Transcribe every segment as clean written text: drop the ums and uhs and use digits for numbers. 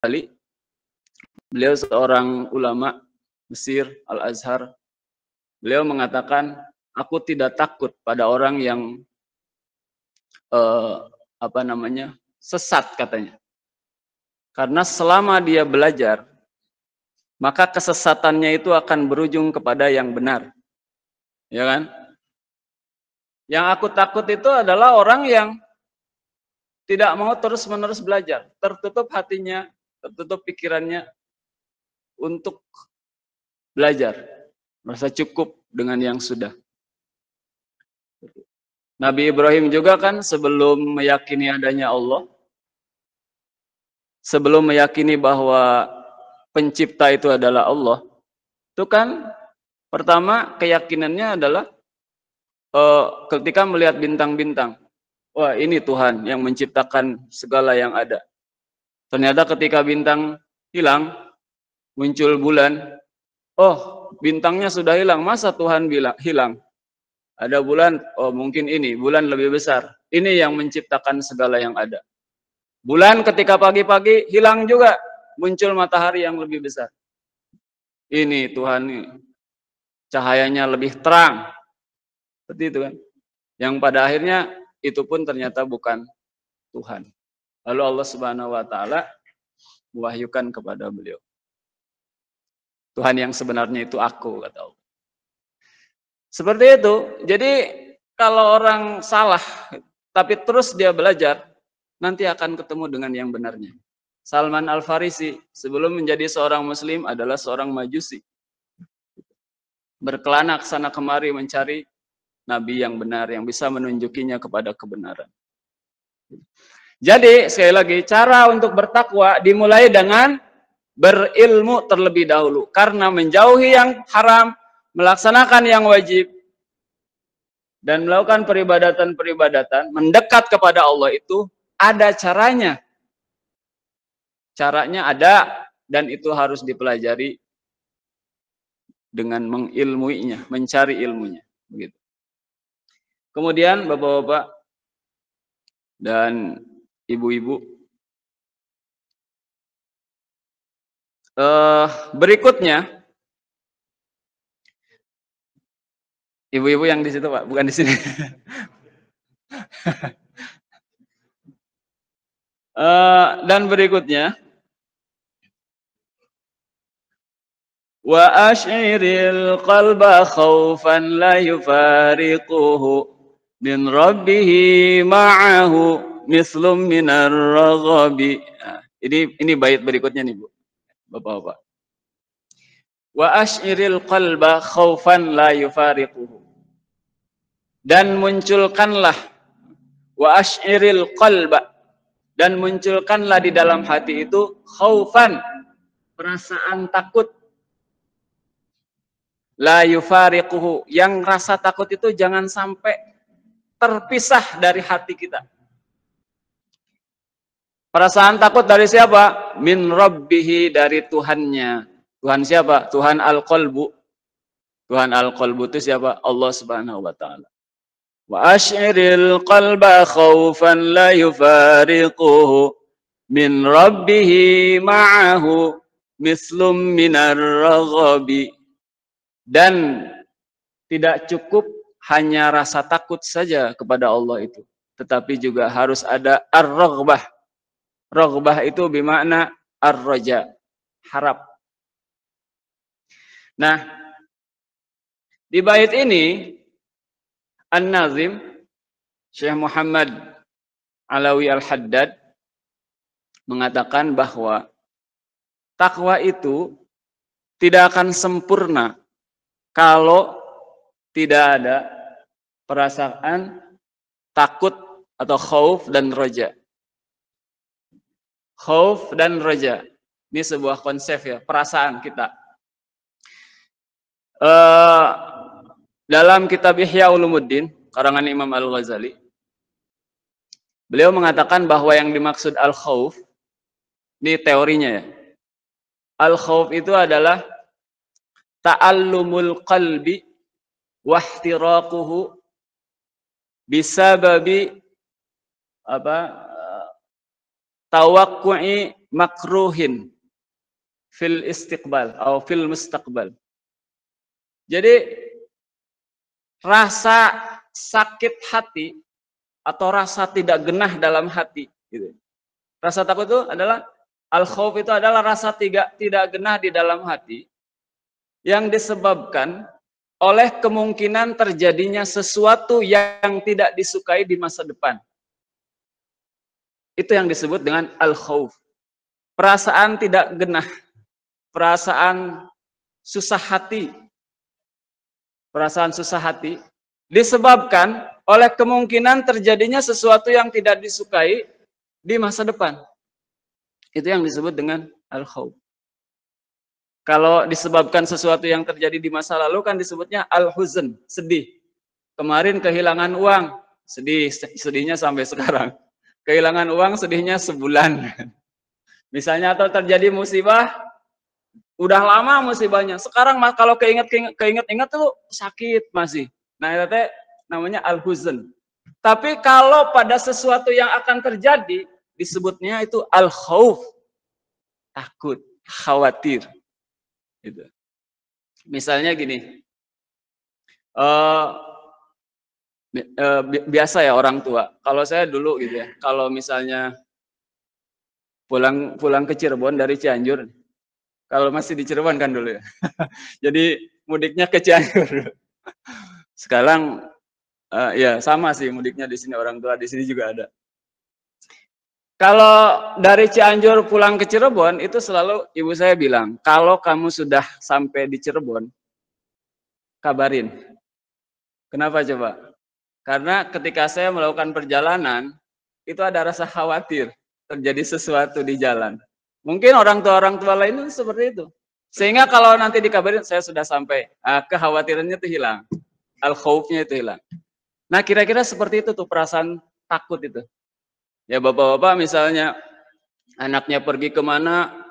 Ghazali, beliau seorang ulama Mesir, Al-Azhar. Beliau mengatakan, aku tidak takut pada orang yang sesat katanya. Karena selama dia belajar, maka kesesatannya itu akan berujung kepada yang benar. Ya kan? Yang aku takut itu adalah orang yang tidak mau terus-menerus belajar, tertutup hatinya, tertutup pikirannya untuk belajar, merasa cukup dengan yang sudah. Nabi Ibrahim juga kan sebelum meyakini adanya Allah, sebelum meyakini bahwa pencipta itu adalah Allah, itu kan pertama keyakinannya adalah ketika melihat bintang-bintang, wah ini Tuhan yang menciptakan segala yang ada. Ternyata ketika bintang hilang, muncul bulan, oh bintangnya sudah hilang, masa Tuhan bilang hilang? Ada bulan, oh mungkin ini, bulan lebih besar. Ini yang menciptakan segala yang ada. Bulan ketika pagi-pagi hilang juga, muncul matahari yang lebih besar. Ini Tuhan, cahayanya lebih terang. Seperti itu kan. Yang pada akhirnya itu pun ternyata bukan Tuhan. Lalu Allah Subhanahu wa taala mewahyukan kepada beliau. Tuhan yang sebenarnya itu aku, kata Allah. Seperti itu. Jadi kalau orang salah tapi terus dia belajar, nanti akan ketemu dengan yang benarnya. Salman Al-Farisi sebelum menjadi seorang muslim adalah seorang majusi. Berkelana ke sana kemari mencari nabi yang benar yang bisa menunjukinya kepada kebenaran. Jadi sekali lagi cara untuk bertakwa dimulai dengan berilmu terlebih dahulu, karena menjauhi yang haram, melaksanakan yang wajib, dan melakukan peribadatan-peribadatan, mendekat kepada Allah itu ada caranya. Caranya ada, dan itu harus dipelajari dengan mengilmuinya, mencari ilmunya. Begitu. Kemudian bapak-bapak dan ibu-ibu, berikutnya, ibu-ibu yang di situ Pak, bukan di sini. Dan berikutnya, wa asy'iril qalba khaufan la yufariquhu min rabbihi ma'ahu mislum minar raghabi. Ini bait berikutnya nih Bu, Bapak-bapak. Wa asy'iril qalba khaufan la yufariquhu. Dan munculkanlah, wa asy'iril qalba, dan munculkanlah di dalam hati itu khaufan, perasaan takut, la yufariquhu, yang rasa takut itu jangan sampai terpisah dari hati kita. Perasaan takut dari siapa? Min rabbihi, dari Tuhannya. Tuhan siapa? Tuhan al-qalbu. Tuhan al-qalbu itu siapa? Allah Subhanahu wa taala. Wa asy'iril qalba khaufan la yufariquhu min rabbihi ma'ahu mislum minar raghabi. Dan tidak cukup hanya rasa takut saja kepada Allah itu, tetapi juga harus ada ar-raghbah. Raghbah itu bermakna ar-raja, harap. Nah, di bait ini An-Nazim Syekh Muhammad Alawi Al-Haddad mengatakan bahwa takwa itu tidak akan sempurna kalau tidak ada perasaan takut atau khauf dan roja. Khauf dan roja, ini sebuah konsep ya, perasaan kita. Dalam kitab Ihya Ulumuddin, karangan Imam Al-Ghazali, beliau mengatakan bahwa yang dimaksud al-khauf, ini teorinya ya. Al-khauf itu entalah ta'allumul qalbi wahtiraquhu bisababi tawakku'i makruhin fil istiqbal atau fil mustaqbal. Jadi rasa sakit hati atau rasa tidak genah dalam hati gitu. Rasa takut itu adalah al-khauf, itu adalah rasa tidak genah di dalam hati yang disebabkan oleh kemungkinan terjadinya sesuatu yang tidak disukai di masa depan. Itu yang disebut dengan al-khauf. Perasaan tidak genah, perasaan susah hati. Perasaan susah hati disebabkan oleh kemungkinan terjadinya sesuatu yang tidak disukai di masa depan. Itu yang disebut dengan al-khauf. Kalau disebabkan sesuatu yang terjadi di masa lalu kan disebutnya al-huzn, sedih. Kemarin kehilangan uang, sedih, sedihnya sampai sekarang. Kehilangan uang, sedihnya sebulan. Misalnya atau terjadi musibah, udah lama musibahnya. Sekarang kalau keinget-inget tuh sakit masih. Nah, itu namanya al-huzn. Tapi kalau pada sesuatu yang akan terjadi, disebutnya itu al-khauf. Takut, khawatir. Gitu. Misalnya gini, biasa ya orang tua. Kalau saya dulu gitu ya, kalau misalnya pulang ke Cirebon dari Cianjur, kalau masih di Cirebon kan dulu ya, jadi mudiknya ke Cianjur. Sekarang ya sama sih mudiknya di sini, orang tua di sini juga ada. Kalau dari Cianjur pulang ke Cirebon, itu selalu ibu saya bilang, kalau kamu sudah sampai di Cirebon, kabarin. Kenapa coba? Karena ketika saya melakukan perjalanan, itu ada rasa khawatir terjadi sesuatu di jalan. Mungkin orang tua lain itu seperti itu. Sehingga kalau nanti dikabarin, saya sudah sampai, kekhawatirannya itu hilang. Al-khaufnya itu hilang. Nah, kira-kira seperti itu tuh perasaan takut itu. Ya bapak-bapak misalnya anaknya pergi kemana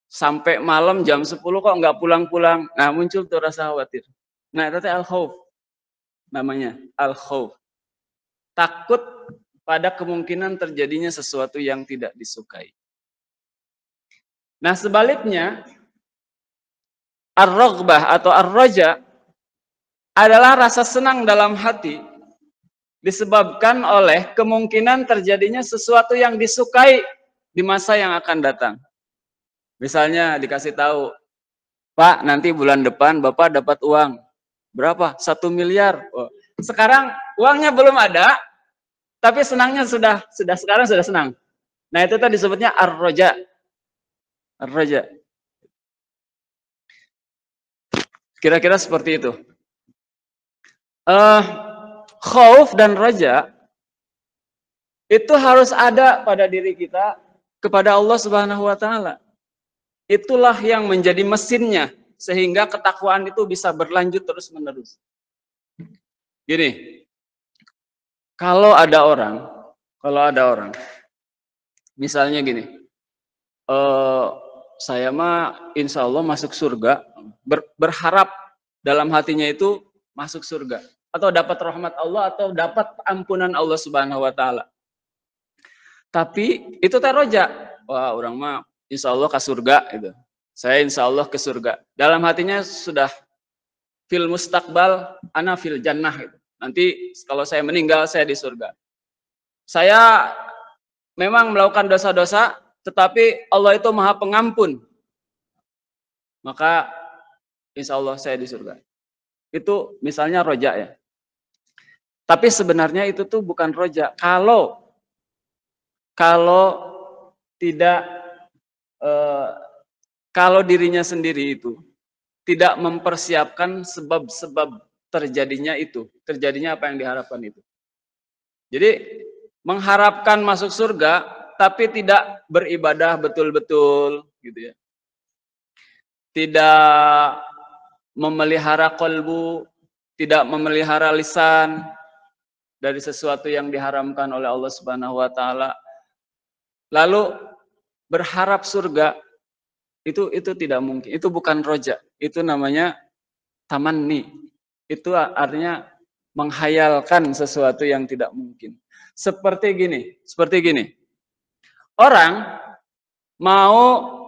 sampai malam jam 10 kok nggak pulang-pulang. Nah, muncul tuh rasa khawatir. Nah, itu al-khauf namanya, al-khauf. Takut pada kemungkinan terjadinya sesuatu yang tidak disukai. Nah, sebaliknya ar-raghbah atau ar-raja adalah rasa senang dalam hati disebabkan oleh kemungkinan terjadinya sesuatu yang disukai di masa yang akan datang. Misalnya dikasih tahu, Pak, nanti bulan depan Bapak dapat uang. Berapa? 1 miliar. Oh. Sekarang uangnya belum ada, tapi senangnya sekarang sudah senang. Nah, itu tadi disebutnya ar-raja. Ar-raja. Kira-kira seperti itu. Khauf dan raja itu harus ada pada diri kita kepada Allah Subhanahu wa taala. Itulah yang menjadi mesinnya sehingga ketakwaan itu bisa berlanjut terus-menerus. Gini. Kalau ada orang misalnya gini. Saya mah insya Allah masuk surga, berharap dalam hatinya itu masuk surga. Atau dapat rahmat Allah, atau dapat ampunan Allah Subhanahu wa taala. Tapi itu roja. Wah, orang mah insya Allah ke surga gitu. Saya insya Allah ke surga. Dalam hatinya sudah fil mustaqbal ana fil jannah gitu. Nanti kalau saya meninggal saya di surga. Saya memang melakukan dosa-dosa, tetapi Allah itu Maha Pengampun. Maka insya Allah saya di surga. Itu misalnya roja ya. Tapi sebenarnya itu tuh bukan roja. Kalau tidak, kalau dirinya sendiri itu tidak mempersiapkan sebab-sebab terjadinya apa yang diharapkan itu. Jadi mengharapkan masuk surga, tapi tidak beribadah betul-betul, gitu ya. Tidak memelihara qalbu, tidak memelihara lisan dari sesuatu yang diharamkan oleh Allah Subhanahu wa taala. Lalu berharap surga itu tidak mungkin. Itu bukan roja. Itu namanya tamanni. Itu artinya menghayalkan sesuatu yang tidak mungkin. Seperti gini. Orang mau